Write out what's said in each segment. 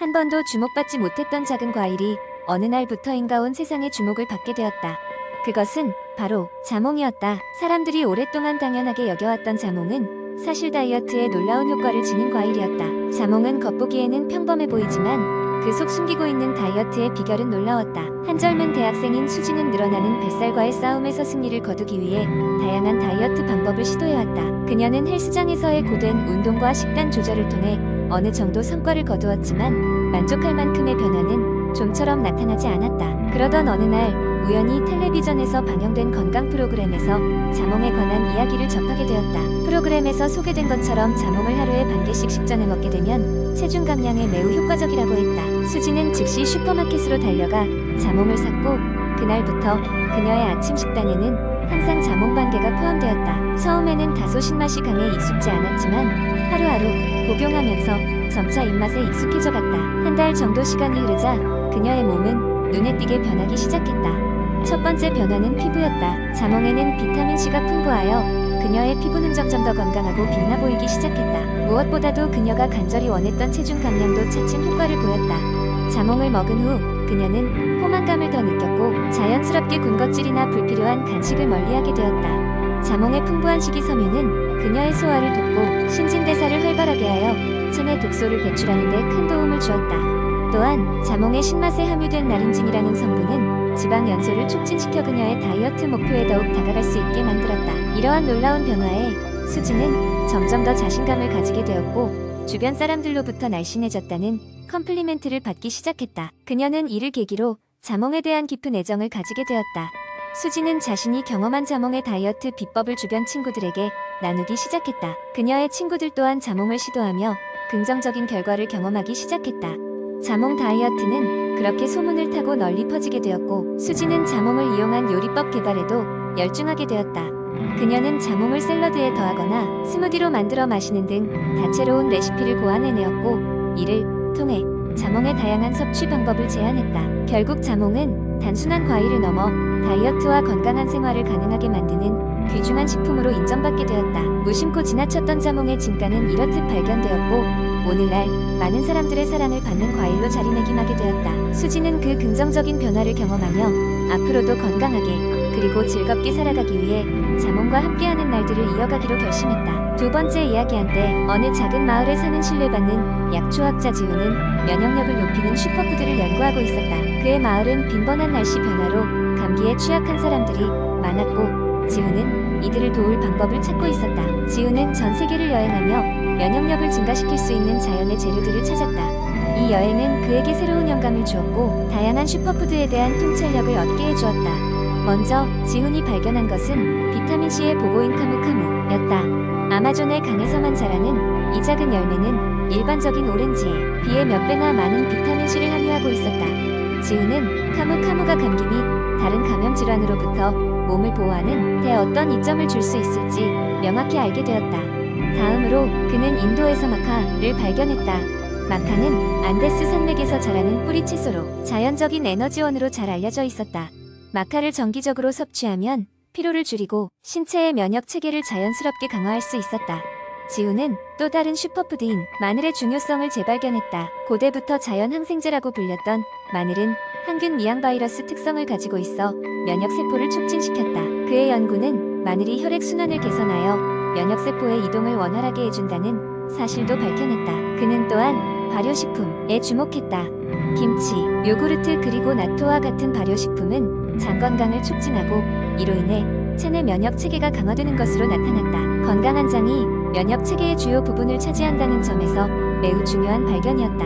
한 번도 주목받지 못했던 작은 과일이 어느 날부터인가 온 세상의 주목을 받게 되었다. 그것은 바로 자몽이었다. 사람들이 오랫동안 당연하게 여겨왔던 자몽은 사실 다이어트에 놀라운 효과를 지닌 과일이었다. 자몽은 겉보기에는 평범해 보이지만 그 속 숨기고 있는 다이어트의 비결은 놀라웠다. 한 젊은 대학생인 수지는 늘어나는 뱃살과의 싸움에서 승리를 거두기 위해 다양한 다이어트 방법을 시도해왔다. 그녀는 헬스장에서의 고된 운동과 식단 조절을 통해 어느 정도 성과를 거두었지만 만족할 만큼의 변화는 좀처럼 나타나지 않았다. 그러던 어느 날 우연히 텔레비전에서 방영된 건강 프로그램에서 자몽에 관한 이야기를 접하게 되었다. 프로그램에서 소개된 것처럼 자몽을 하루에 반 개씩 식전에 먹게 되면 체중 감량에 매우 효과적이라고 했다. 수지는 즉시 슈퍼마켓으로 달려가 자몽을 샀고 그날부터 그녀의 아침 식단에는 항상 자몽 반 개가 포함되었다. 처음에는 다소 신맛이 강해 익숙지 않았지만 하루하루 복용하면서 점차 입맛에 익숙해져 갔다. 한 달 정도 시간이 흐르자 그녀의 몸은 눈에 띄게 변하기 시작했다. 첫 번째 변화는 피부였다. 자몽에는 비타민C가 풍부하여 그녀의 피부는 점점 더 건강하고 빛나 보이기 시작했다. 무엇보다도 그녀가 간절히 원했던 체중 감량도 차츰 효과를 보였다. 자몽을 먹은 후 그녀는 포만감을 더 느꼈고 자연스럽게 군것질이나 불필요한 간식을 멀리하게 되었다. 자몽의 풍부한 식이섬유는 그녀의 소화를 돕고 신진대사를 활발하게 하여 체내 독소를 배출하는 데 큰 도움을 주었다. 또한 자몽의 신맛에 함유된 나린징이라는 성분은 지방 연소를 촉진시켜 그녀의 다이어트 목표에 더욱 다가갈 수 있게 만들었다. 이러한 놀라운 변화에 수지는 점점 더 자신감을 가지게 되었고 주변 사람들로부터 날씬해졌다는 컴플리멘트를 받기 시작했다. 그녀는 이를 계기로 자몽에 대한 깊은 애정을 가지게 되었다. 수지는 자신이 경험한 자몽의 다이어트 비법을 주변 친구들에게 나누기 시작했다. 그녀의 친구들 또한 자몽을 시도하며 긍정적인 결과를 경험하기 시작했다. 자몽 다이어트는 그렇게 소문을 타고 널리 퍼지게 되었고 수지는 자몽을 이용한 요리법 개발에도 열중하게 되었다. 그녀는 자몽을 샐러드에 더하거나 스무디로 만들어 마시는 등 다채로운 레시피를 고안해내었고 이를 통해 자몽의 다양한 섭취 방법을 제안했다. 결국 자몽은 단순한 과일을 넘어 다이어트와 건강한 생활을 가능하게 만드는 귀중한 식품으로 인정받게 되었다. 무심코 지나쳤던 자몽의 진가는 이렇듯 발견되었고 오늘날 많은 사람들의 사랑을 받는 과일로 자리매김하게 되었다. 수지는 그 긍정적인 변화를 경험하며 앞으로도 건강하게 그리고 즐겁게 살아가기 위해 자몽과 함께하는 날들을 이어가기로 결심했다. 두 번째 이야기한때 어느 작은 마을에 사는 신뢰받는 약초학자 지우는 면역력을 높이는 슈퍼푸드를 연구하고 있었다. 그의 마을은 빈번한 날씨 변화로 감기에 취약한 사람들이 많았고 지우는 이들을 도울 방법을 찾고 있었다. 지우는 전 세계를 여행하며 면역력을 증가시킬 수 있는 자연의 재료들을 찾았다. 이 여행은 그에게 새로운 영감을 주었고 다양한 슈퍼푸드에 대한 통찰력을 얻게 해주었다. 먼저 지훈이 발견한 것은 비타민C의 보고인 카무카무였다. 아마존의 강에서만 자라는 이 작은 열매는 일반적인 오렌지에 비해 몇 배나 많은 비타민C를 함유하고 있었다. 지훈은 카무카무가 감기 및 다른 감염 질환으로부터 몸을 보호하는 데 어떤 이점을 줄 수 있을지 명확히 알게 되었다. 다음으로 그는 인도에서 마카를 발견했다. 마카는 안데스 산맥에서 자라는 뿌리 채소로 자연적인 에너지원으로 잘 알려져 있었다. 마카를 정기적으로 섭취하면 피로를 줄이고 신체의 면역 체계를 자연스럽게 강화할 수 있었다. 지우는 또 다른 슈퍼푸드인 마늘의 중요성을 재발견했다. 고대부터 자연 항생제라고 불렸던 마늘은 항균 미양 바이러스 특성을 가지고 있어 면역 세포를 촉진시켰다. 그의 연구는 마늘이 혈액 순환을 개선하여 면역 세포의 이동을 원활하게 해준다는 사실도 밝혀냈다. 그는 또한 발효식품에 주목했다. 김치, 요구르트 그리고 나토와 같은 발효식품은 장 건강을 촉진하고 이로 인해 체내 면역 체계가 강화되는 것으로 나타났다. 건강한 장이 면역 체계의 주요 부분을 차지한다는 점에서 매우 중요한 발견이었다.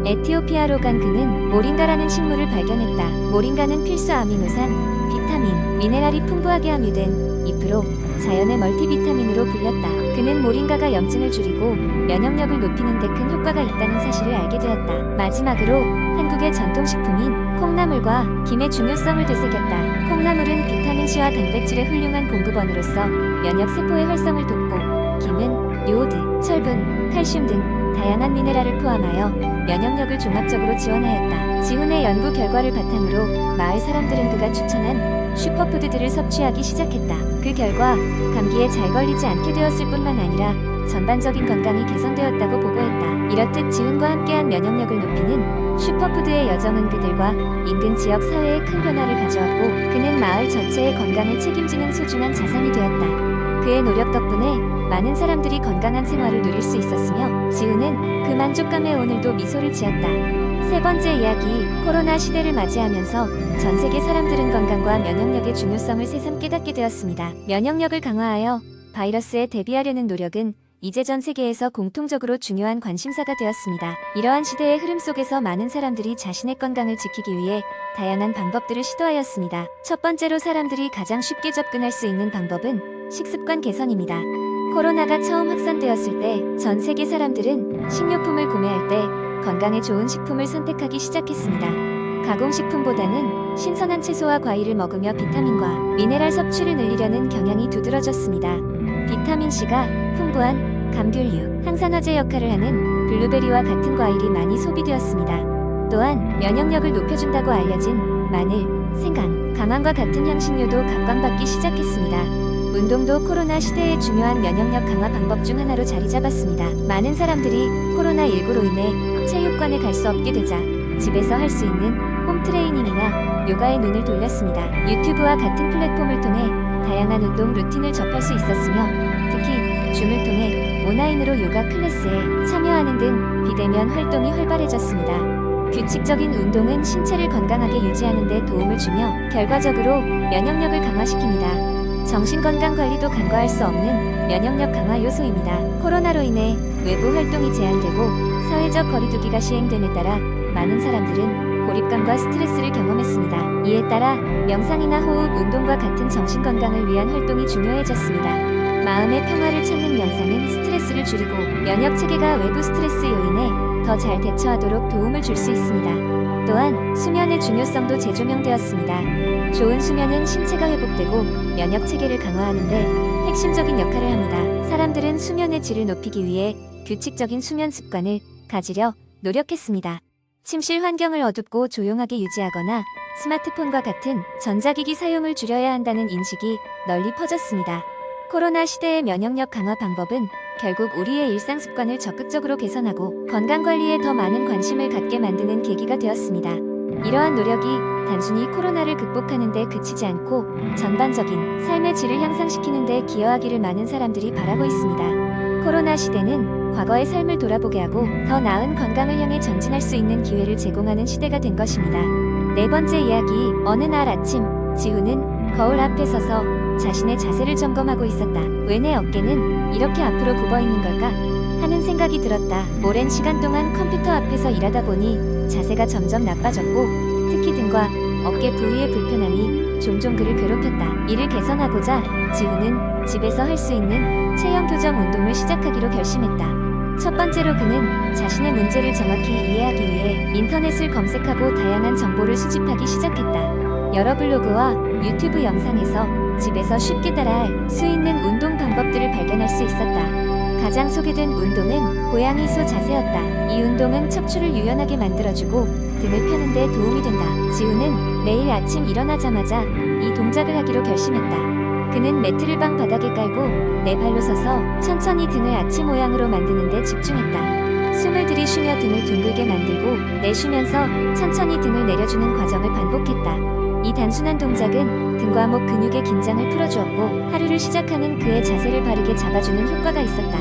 에티오피아로 간 그는 모링가라는 식물을 발견했다. 모링가는 필수 아미노산, 비타민, 미네랄이 풍부하게 함유된 잎으로 자연의 멀티비타민으로 불렸다. 그는 모링가가 염증을 줄이고 면역력을 높이는 데 큰 효과가 있다는 사실을 알게 되었다. 마지막으로 한국의 전통식품인 콩나물과 김의 중요성을 되새겼다. 콩나물은 비타민C와 단백질의 훌륭한 공급원으로서 면역세포의 활성을 돕고 김은 요오드, 철분, 칼슘 등 다양한 미네랄을 포함하여 면역력을 종합적으로 지원하였다. 지훈의 연구 결과를 바탕으로 마을 사람들은 그가 추천한 슈퍼푸드들을 섭취하기 시작했다. 그 결과 감기에 잘 걸리지 않게 되었을 뿐만 아니라 전반적인 건강이 개선되었다고 보고했다. 이렇듯 지훈과 함께한 면역력을 높이는 슈퍼푸드의 여정은 그들과 인근 지역 사회에 큰 변화를 가져왔고 그는 마을 전체의 건강을 책임지는 소중한 자산이 되었다. 그의 노력 덕분에 많은 사람들이 건강한 생활을 누릴 수 있었으며 지훈은 그 만족감에 오늘도 미소를 지었다. 세 번째 이야기, 코로나 시대를 맞이하면서 전 세계 사람들은 건강과 면역력의 중요성을 새삼 깨닫게 되었습니다. 면역력을 강화하여 바이러스에 대비하려는 노력은 이제 전 세계에서 공통적으로 중요한 관심사가 되었습니다. 이러한 시대의 흐름 속에서 많은 사람들이 자신의 건강을 지키기 위해 다양한 방법들을 시도하였습니다. 첫 번째로 사람들이 가장 쉽게 접근할 수 있는 방법은 식습관 개선입니다. 코로나가 처음 확산되었을 때 전 세계 사람들은 식료품을 구매할 때 건강에 좋은 식품을 선택하기 시작했습니다. 가공식품보다는 신선한 채소와 과일을 먹으며 비타민과 미네랄 섭취를 늘리려는 경향이 두드러졌습니다. 비타민C가 풍부한 감귤류, 항산화제 역할을 하는 블루베리와 같은 과일이 많이 소비되었습니다. 또한 면역력을 높여준다고 알려진 마늘, 생강, 강황과 같은 향신료도 각광받기 시작했습니다. 운동도 코로나 시대의 중요한 면역력 강화 방법 중 하나로 자리 잡았습니다. 많은 사람들이 코로나19로 인해 체육관에 갈 수 없게 되자 집에서 할 수 있는 홈트레이닝이나 요가에 눈을 돌렸습니다. 유튜브와 같은 플랫폼을 통해 다양한 운동 루틴을 접할 수 있었으며 특히 줌을 통해 온라인으로 요가 클래스에 참여하는 등 비대면 활동이 활발해졌습니다. 규칙적인 운동은 신체를 건강하게 유지하는 데 도움을 주며 결과적으로 면역력을 강화시킵니다. 정신건강관리도 간과할 수 없는 면역력 강화 요소입니다. 코로나로 인해 외부 활동이 제한되고 사회적 거리두기가 시행됨에 따라 많은 사람들은 고립감과 스트레스를 경험했습니다. 이에 따라 명상이나 호흡, 운동과 같은 정신건강을 위한 활동이 중요해졌습니다. 마음의 평화를 찾는 명상은 스트레스를 줄이고 면역체계가 외부 스트레스 요인에 더 잘 대처하도록 도움을 줄 수 있습니다. 또한 수면의 중요성도 재조명되었습니다. 좋은 수면은 신체가 회복되고 면역체계를 강화하는 데 핵심적인 역할을 합니다. 사람들은 수면의 질을 높이기 위해 규칙적인 수면 습관을 가지려 노력했습니다. 침실 환경을 어둡고 조용하게 유지하거나 스마트폰과 같은 전자기기 사용을 줄여야 한다는 인식이 널리 퍼졌습니다. 코로나 시대의 면역력 강화 방법은 결국 우리의 일상 습관을 적극적으로 개선하고 건강관리에 더 많은 관심을 갖게 만드는 계기가 되었습니다. 이러한 노력이 단순히 코로나를 극복하는 데 그치지 않고 전반적인 삶의 질을 향상시키는 데 기여하기를 많은 사람들이 바라고 있습니다. 코로나 시대는 과거의 삶을 돌아보게 하고 더 나은 건강을 향해 전진할 수 있는 기회를 제공하는 시대가 된 것입니다. 네 번째 이야기, 어느 날 아침 지훈은 거울 앞에 서서 자신의 자세를 점검하고 있었다. 왜 내 어깨는 이렇게 앞으로 굽어있는 걸까? 하는 생각이 들었다. 오랜 시간 동안 컴퓨터 앞에서 일하다 보니 자세가 점점 나빠졌고 특히 등과 어깨 부위의 불편함이 종종 그를 괴롭혔다. 이를 개선하고자 지훈은 집에서 할 수 있는 체형 교정 운동을 시작하기로 결심했다. 첫 번째로 그는 자신의 문제를 정확히 이해하기 위해 인터넷을 검색하고 다양한 정보를 수집하기 시작했다. 여러 블로그와 유튜브 영상에서 집에서 쉽게 따라할 수 있는 운동 방법들을 발견할 수 있었다. 가장 소개된 운동은 고양이 소 자세였다. 이 운동은 척추를 유연하게 만들어주고 등을 펴는 데 도움이 된다. 지훈은 매일 아침 일어나자마자 이 동작을 하기로 결심했다. 그는 매트를 방 바닥에 깔고 네 발로 서서 천천히 등을 아치 모양으로 만드는 데 집중했다. 숨을 들이쉬며 등을 둥글게 만들고 내쉬면서 천천히 등을 내려주는 과정을 반복했다. 이 단순한 동작은 등과 목 근육의 긴장을 풀어주었고 하루를 시작하는 그의 자세를 바르게 잡아주는 효과가 있었다.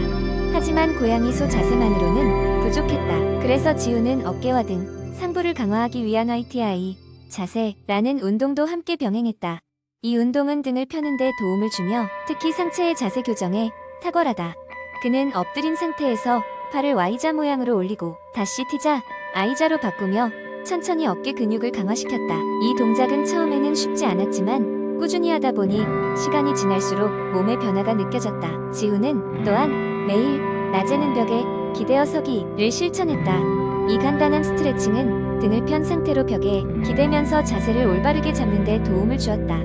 하지만 고양이 소 자세만으로는 부족했다. 그래서 지훈은 어깨와 등 상부를 강화하기 위한 YTI 자세라는 운동도 함께 병행했다. 이 운동은 등을 펴는 데 도움을 주며 특히 상체의 자세 교정에 탁월하다. 그는 엎드린 상태에서 팔을 Y자 모양으로 올리고 다시 T자, I자로 바꾸며 천천히 어깨 근육을 강화시켰다. 이 동작은 처음에는 쉽지 않았지만 꾸준히 하다 보니 시간이 지날수록 몸의 변화가 느껴졌다. 지훈은 또한 매일 낮에는 벽에 기대어 서기를 실천했다. 이 간단한 스트레칭은 등을 편 상태로 벽에 기대면서 자세를 올바르게 잡는 데 도움을 주었다.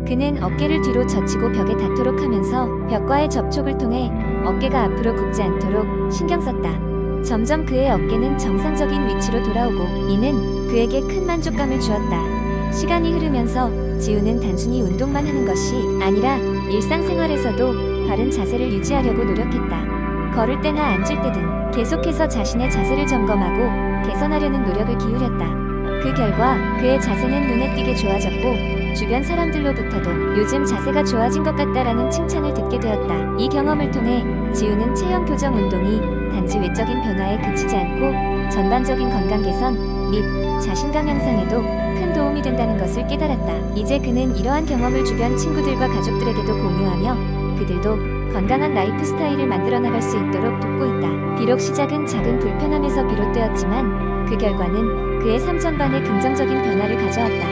그는 어깨를 뒤로 젖히고 벽에 닿도록 하면서 벽과의 접촉을 통해 어깨가 앞으로 굽지 않도록 신경 썼다. 점점 그의 어깨는 정상적인 위치로 돌아오고 이는 그에게 큰 만족감을 주었다. 시간이 흐르면서 지훈은 단순히 운동만 하는 것이 아니라 일상생활에서도 바른 자세를 유지하려고 노력했다. 걸을 때나 앉을 때 등 계속해서 자신의 자세를 점검하고 개선하려는 노력을 기울였다. 그 결과 그의 자세는 눈에 띄게 좋아졌고 주변 사람들로부터도 요즘 자세가 좋아진 것 같다라는 칭찬을 듣게 되었다. 이 경험을 통해 지우는 체형 교정 운동이 단지 외적인 변화에 그치지 않고 전반적인 건강 개선 및 자신감 향상에도 큰 도움이 된다는 것을 깨달았다. 이제 그는 이러한 경험을 주변 친구들과 가족들에게도 공유하며 그들도 건강한 라이프 스타일을 만들어 나갈 수 있도록 돕고 있다. 비록 시작은 작은 불편함에서 비롯되었지만 그 결과는 그의 삶 전반에 긍정적인 변화를 가져왔다.